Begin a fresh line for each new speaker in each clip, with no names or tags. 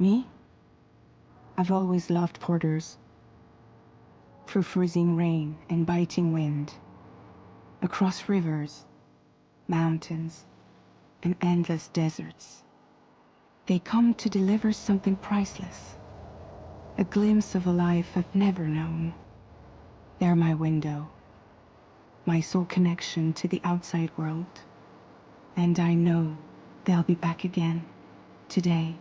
Me? I've always loved porters. Through freezing rain and biting wind, across rivers, mountains, and endless deserts, they come to deliver something priceless, a glimpse of a life I've never known. They're my window, my sole connection to the outside world, and I know they'll be back again today.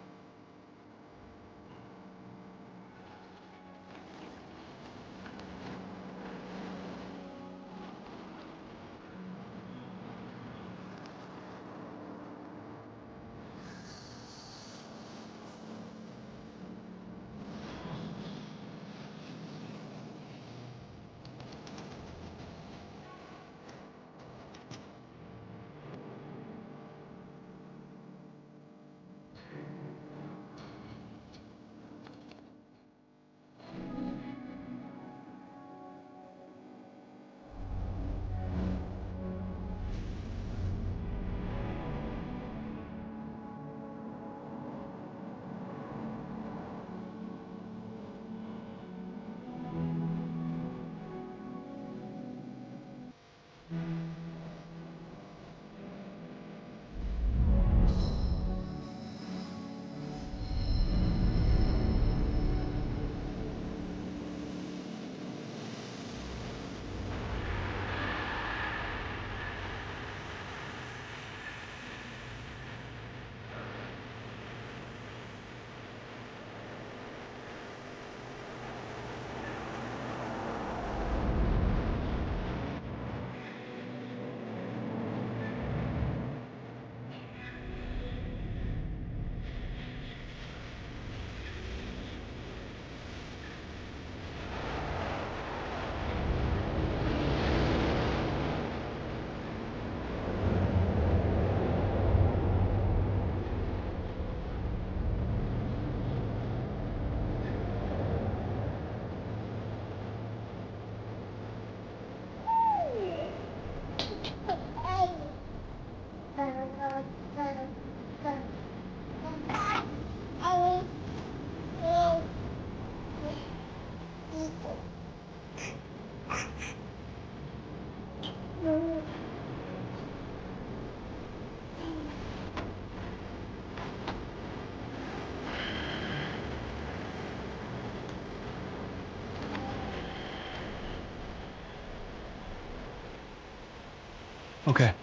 Okay,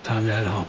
time to head home.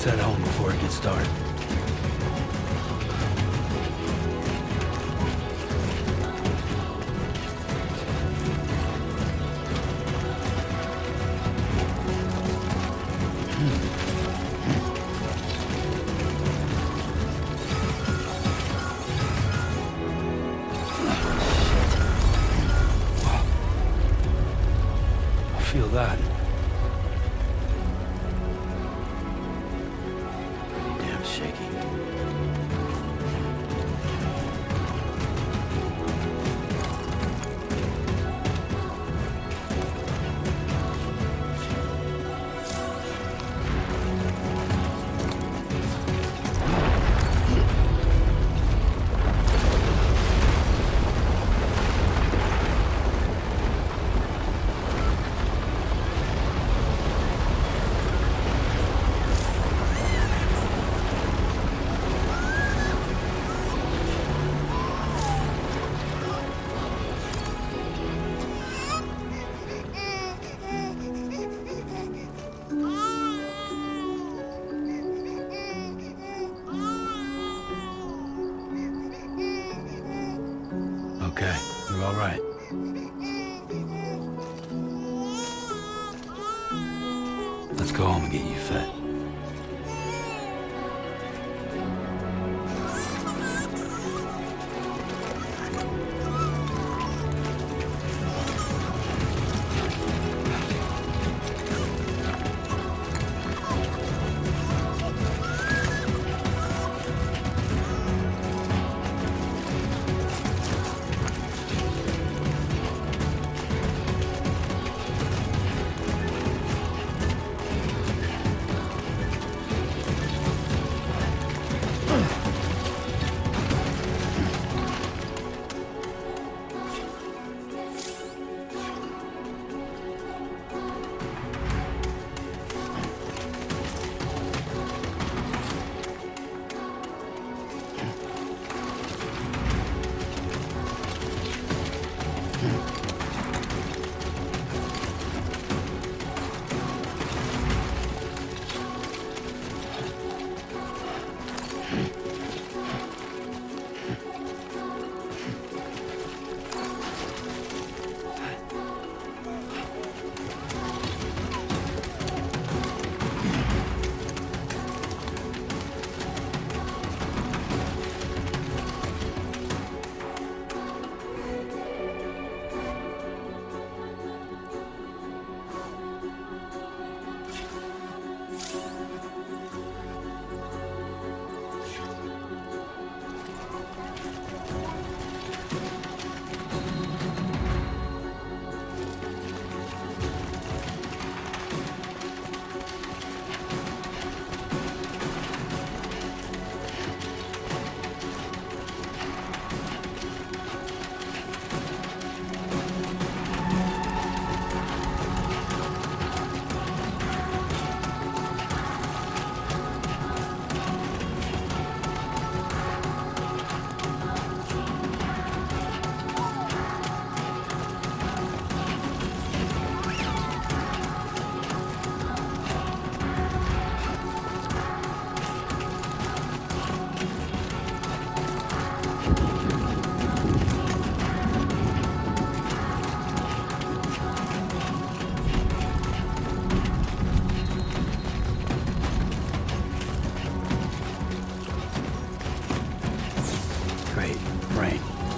Let's head home before it gets dark. Feel that. Pretty damn shaky. Okay, you're all right. Let's go home and get you fed.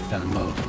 Gotta move.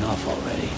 off already.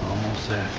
Almost there.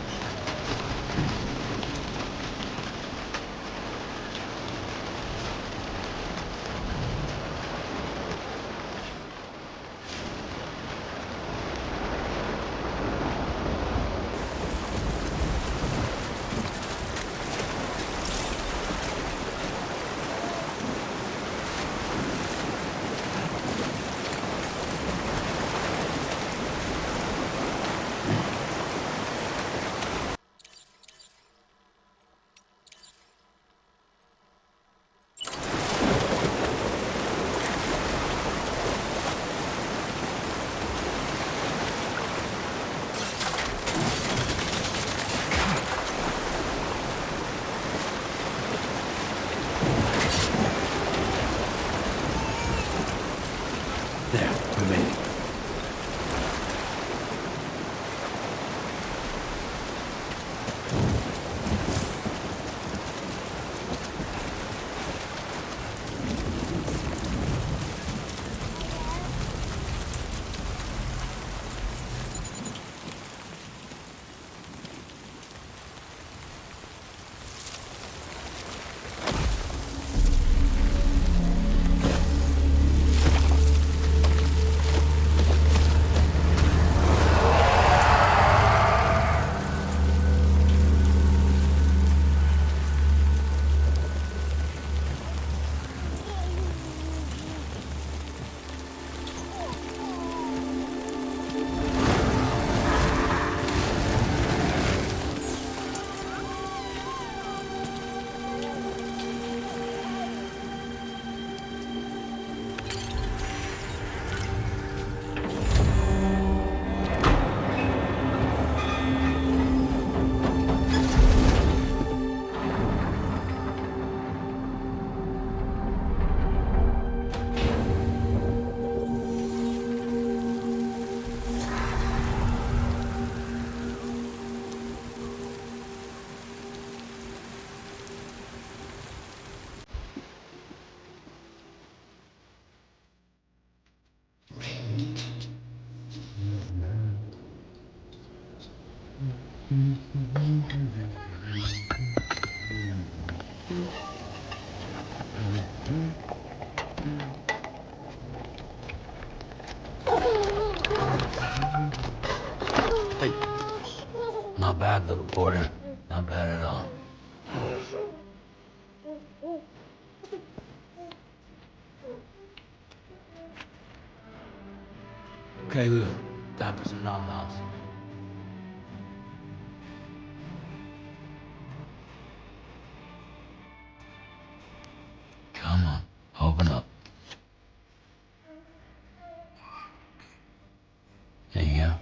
There, we made it. Hey. Not bad, little porter. Not bad at all. Okay, Lou. Time for some nom-noms. Come on, open up. There you go.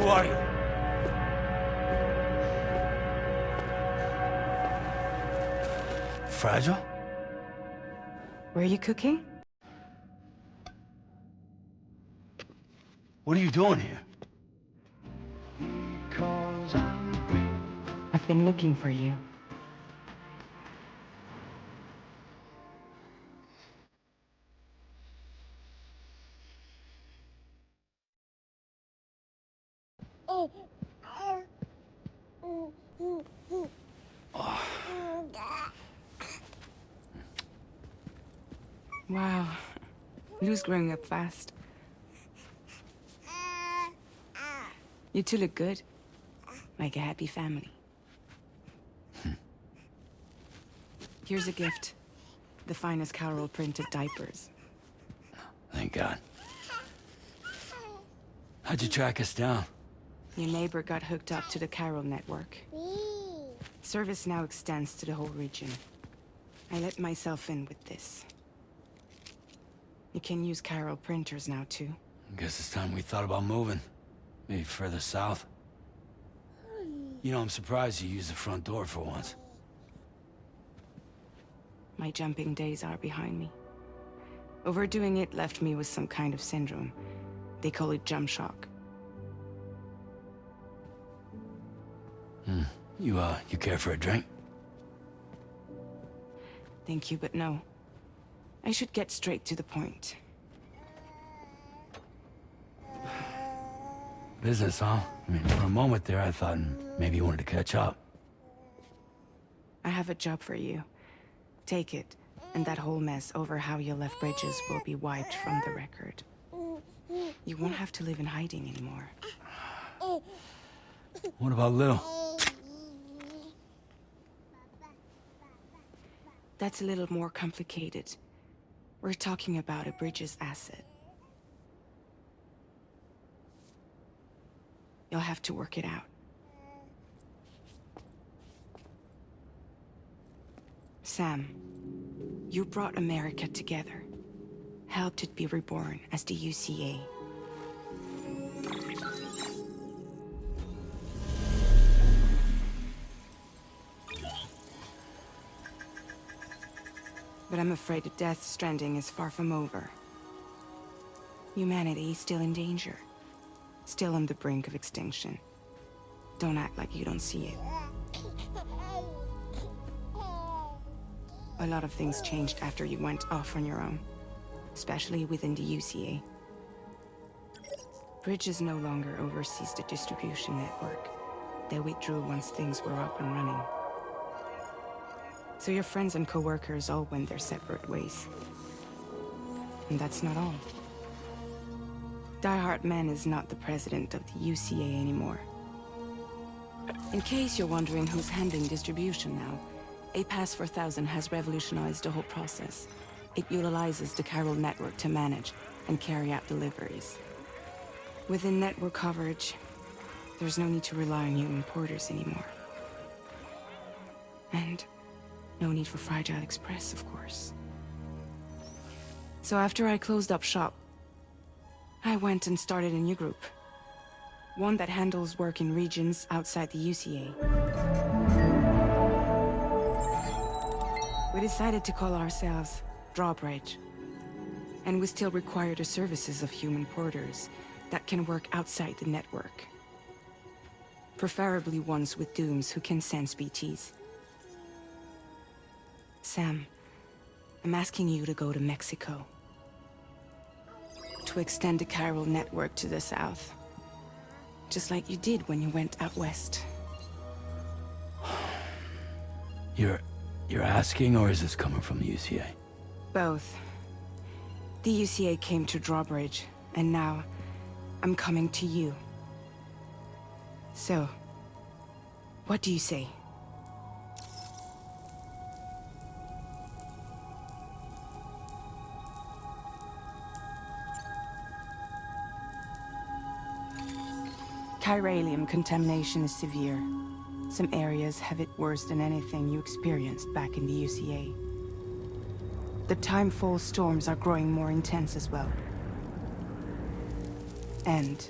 are you? Fragile?
Were you cooking?
What are you doing here?
I've been looking for you. Wow. Lou's growing up fast. You two look good. Like a happy family. Here's a gift. The finest Carol printed diapers.
Thank God. How'd you track us down?
Your neighbor got hooked up to the Carol network. Service now extends to the whole region. I let myself in with this. You can use Carol printers now, too.
Guess it's time we thought about moving. Maybe further south. You know, I'm surprised you used the front door for once.
My jumping days are behind me. Overdoing it left me with some kind of syndrome. They call it jump shock.
You care for a drink?
Thank you, but no. I should get straight to the point.
Business, huh? I mean, for a moment there, I thought maybe you wanted to catch up.
I have a job for you. Take it, and that whole mess over how you left Bridges will be wiped from the record. You won't have to live in hiding anymore.
What about Lil?
That's a little more complicated. We're talking about a Bridges asset. You'll have to work it out. Sam, you brought America together. Helped it be reborn as the UCA. But I'm afraid the Death Stranding is far from over. Humanity is still in danger. Still on the brink of extinction. Don't act like you don't see it. A lot of things changed after you went off on your own. Especially within the UCA. Bridges no longer oversees the distribution network. They withdrew once things were up and running. So your friends and co-workers all went their separate ways. And that's not all. Die Hartman is not the president of the UCA anymore. In case you're wondering who's handling distribution now, A Pass 4000 has revolutionized the whole process. It utilizes the Carol network to manage and carry out deliveries. Within network coverage, there's no need to rely on human porters anymore. And no need for Fragile Express, of course. So after I closed up shop, I went and started a new group. One that handles work in regions outside the UCA. We decided to call ourselves Drawbridge. And we still require the services of human porters that can work outside the network. Preferably ones with dooms who can sense BTs. Sam, I'm asking you to go to Mexico. To extend the Carol network to the south. Just like you did when you went out west.
You're asking, or is this coming from the UCA?
Both. The UCA came to Drawbridge, and now I'm coming to you. So, what do you say? Chiralium contamination is severe. Some areas have it worse than anything you experienced back in the UCA. The timefall storms are growing more intense as well. And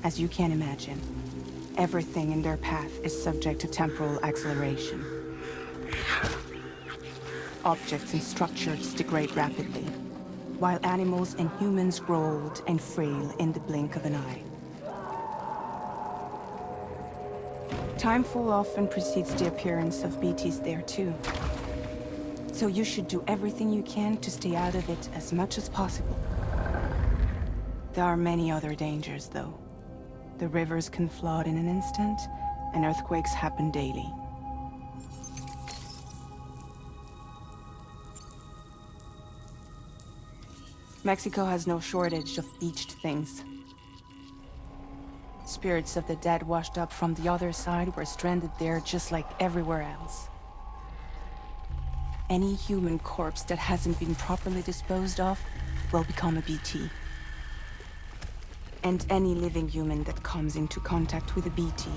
as you can imagine. Everything in their path is subject to temporal acceleration. Objects and structures degrade rapidly, while animals and humans grow old and frail in the blink of an eye. Timefall often precedes the appearance of BTs there too. So you should do everything you can to stay out of it as much as possible. There are many other dangers, though. The rivers can flood in an instant, and earthquakes happen daily. Mexico has no shortage of beached things. Spirits of the dead washed up from the other side were stranded there just like everywhere else. Any human corpse that hasn't been properly disposed of will become a BT. And any living human that comes into contact with a BT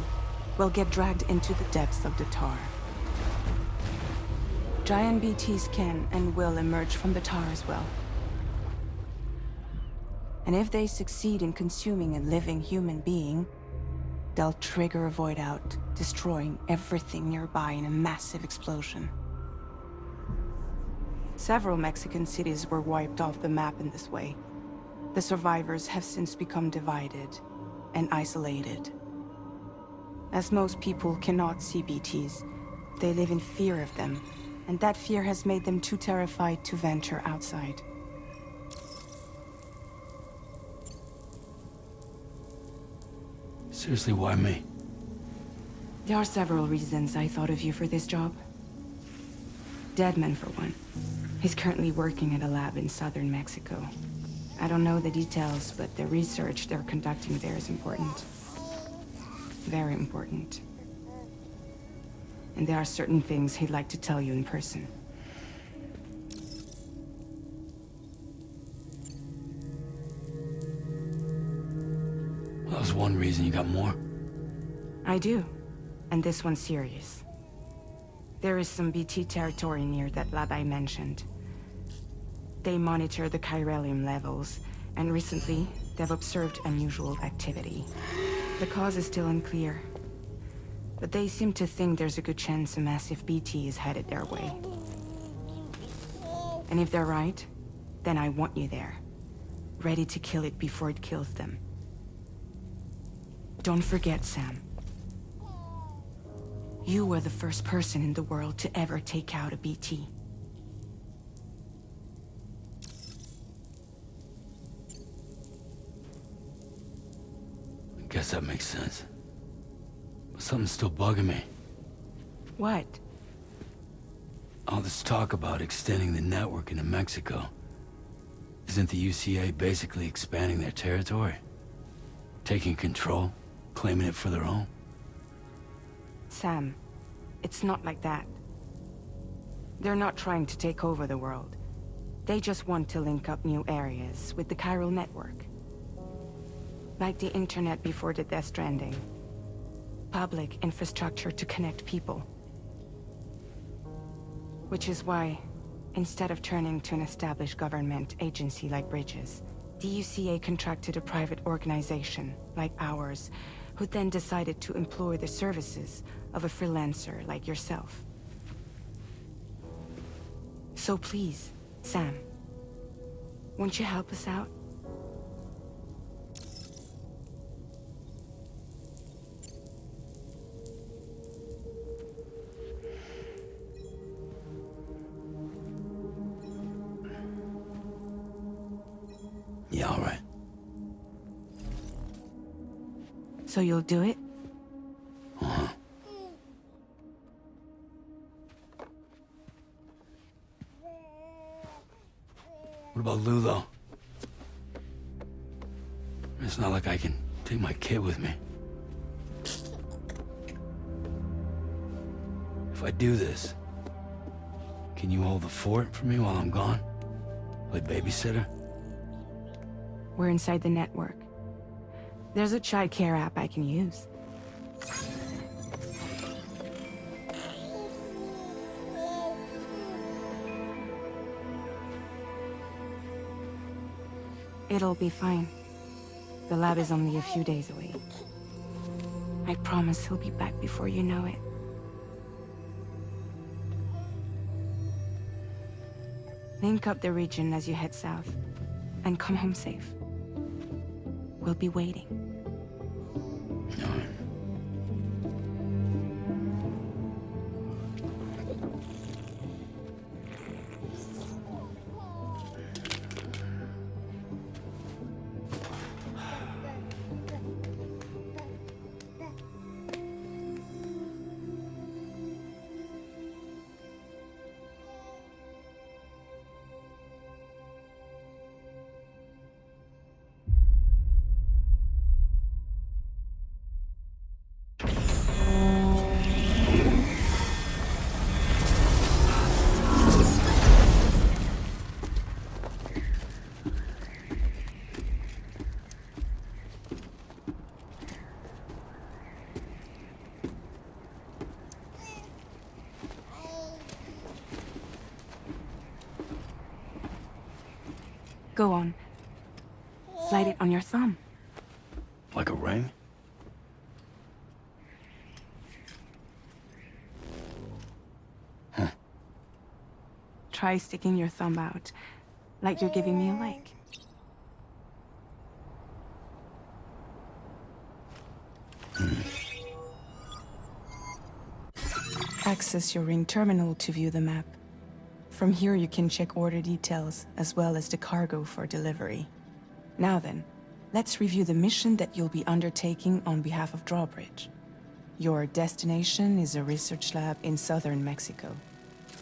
will get dragged into the depths of the tar. Giant BTs can and will emerge from the tar as well. And if they succeed in consuming a living human being, they'll trigger a void out, destroying everything nearby in a massive explosion. Several Mexican cities were wiped off the map in this way. The survivors have since become divided and isolated. As most people cannot see BTs, they live in fear of them, and that fear has made them too terrified to venture outside.
Seriously, why me?
There are several reasons I thought of you for this job. Deadman, for one. He's currently working at a lab in southern Mexico. I don't know the details, but the research they're conducting there is important. Very important. And there are certain things he'd like to tell you in person.
Well, that was one reason. You got more?
I do. And this one's serious. There is some BT territory near that lab I mentioned. They monitor the chiralium levels, and recently, they've observed unusual activity. The cause is still unclear, but they seem to think there's a good chance a massive BT is headed their way. And if they're right, then I want you there, ready to kill it before it kills them. Don't forget, Sam. You were the first person in the world to ever take out a BT.
Guess that makes sense. But something's still bugging me.
What?
All this talk about extending the network into Mexico. Isn't the UCA basically expanding their territory? Taking control? Claiming it for their own?
Sam, it's not like that. They're not trying to take over the world. They just want to link up new areas with the chiral network. Like the internet before the Death Stranding. Public infrastructure to connect people. Which is why, instead of turning to an established government agency like Bridges, the UCA contracted a private organization, like ours, who then decided to employ the services of a freelancer like yourself. So please, Sam, won't you help us out?
Yeah, all right.
So you'll do it?
Uh-huh. What about Lou, though? It's not like I can take my kid with me. If I do this, can you hold the fort for me while I'm gone? Play babysitter?
We're inside the network. There's a child care app I can use. It'll be fine. The lab is only a few days away. I promise he'll be back before you know it. Link up the region as you head south, and come home safe. We'll be waiting. Go on. Slide it on your thumb.
Like a ring? Huh.
Try sticking your thumb out, like you're giving me a like. Access your ring terminal to view the map. From here you can check order details, as well as the cargo for delivery. Now then, let's review the mission that you'll be undertaking on behalf of Drawbridge. Your destination is a research lab in southern Mexico.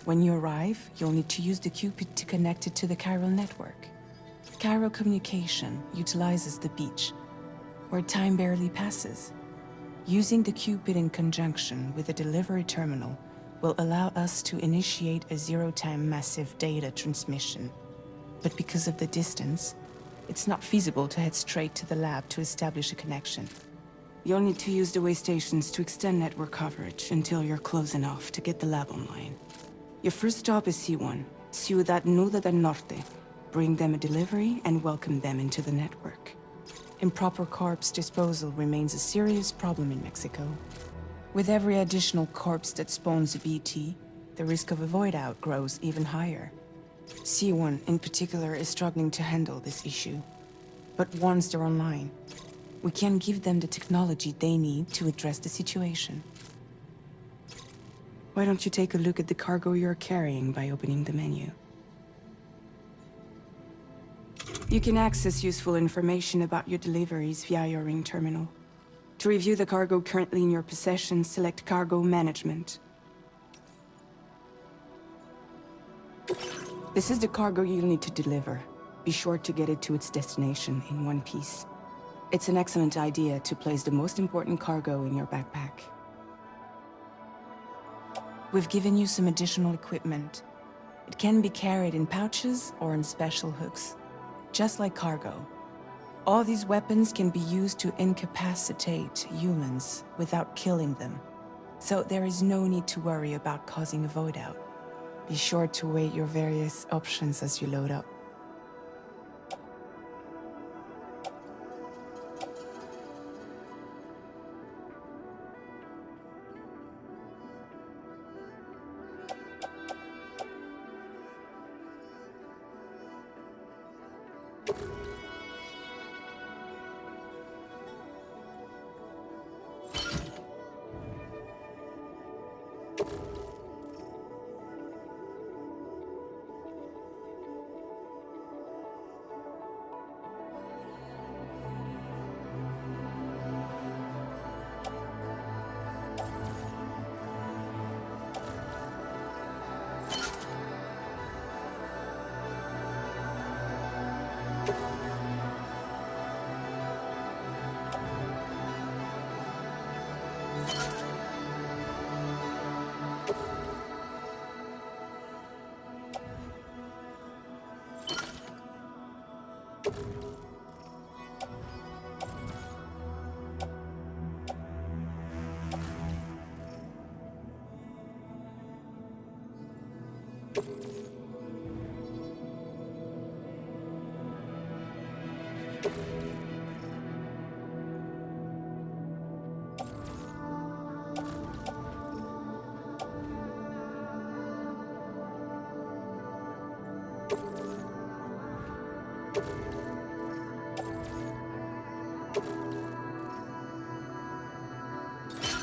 When you arrive, you'll need to use the Cupid to connect it to the chiral network. Chiral communication utilizes the beach, where time barely passes. Using the Cupid in conjunction with the delivery terminal will allow us to initiate a zero-time massive data transmission. But because of the distance, it's not feasible to head straight to the lab to establish a connection. You'll need to use the way stations to extend network coverage until you're close enough to get the lab online. Your first stop is C1, Ciudad Nuda del Norte. Bring them a delivery and welcome them into the network. Improper corpse disposal remains a serious problem in Mexico. With every additional corpse that spawns a BT, the risk of a void out grows even higher. C1 in particular is struggling to handle this issue. But once they're online, we can give them the technology they need to address the situation. Why don't you take a look at the cargo you're carrying by opening the menu? You can access useful information about your deliveries via your ring terminal. To review the cargo currently in your possession, select Cargo Management. This is the cargo you'll need to deliver. Be sure to get it to its destination in one piece. It's an excellent idea to place the most important cargo in your backpack. We've given you some additional equipment. It can be carried in pouches or in special hooks, just like cargo. All these weapons can be used to incapacitate humans without killing them. So there is no need to worry about causing a void out. Be sure to weigh your various options as you load up.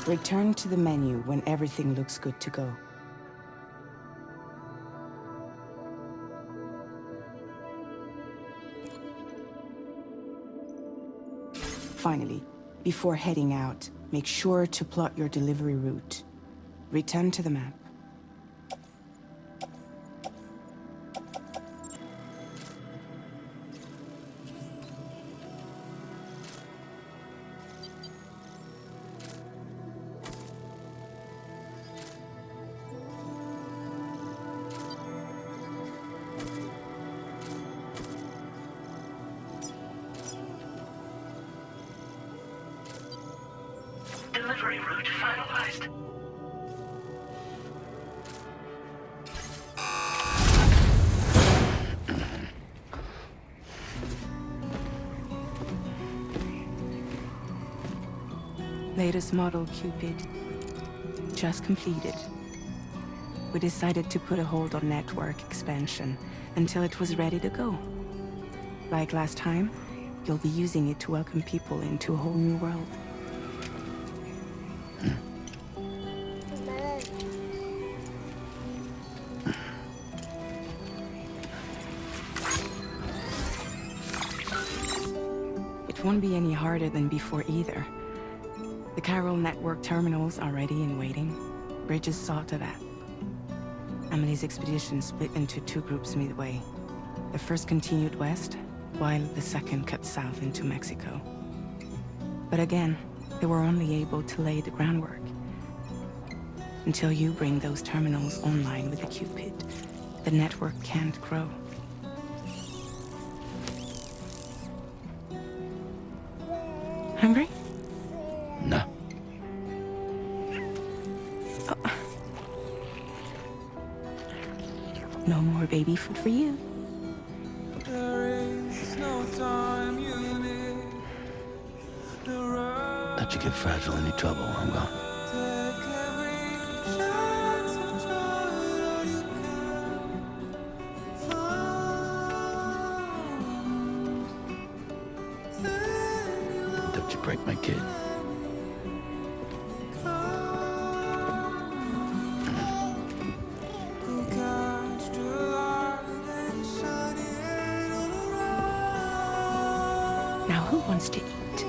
Return to the menu when everything looks good to go. Finally, before heading out, make sure to plot your delivery route. Return to the map.
Delivery route finalized.
Latest model, Cupid. Just completed. We decided to put a hold on network expansion until it was ready to go. Like last time, you'll be using it to welcome people into a whole new world. It won't be any harder than before either. The Carol network terminals are ready and waiting. Bridges saw to that. Emily's expedition split into two groups midway. The first continued west, while the second cut south into Mexico. But again, they were only able to lay the groundwork. Until you bring those terminals online with the Cupid, the network can't grow. Hungry?
No.
Oh. No more baby food for you.
Let you get fragile any trouble while I'm gone. Don't you break my kid.
Now who wants to eat?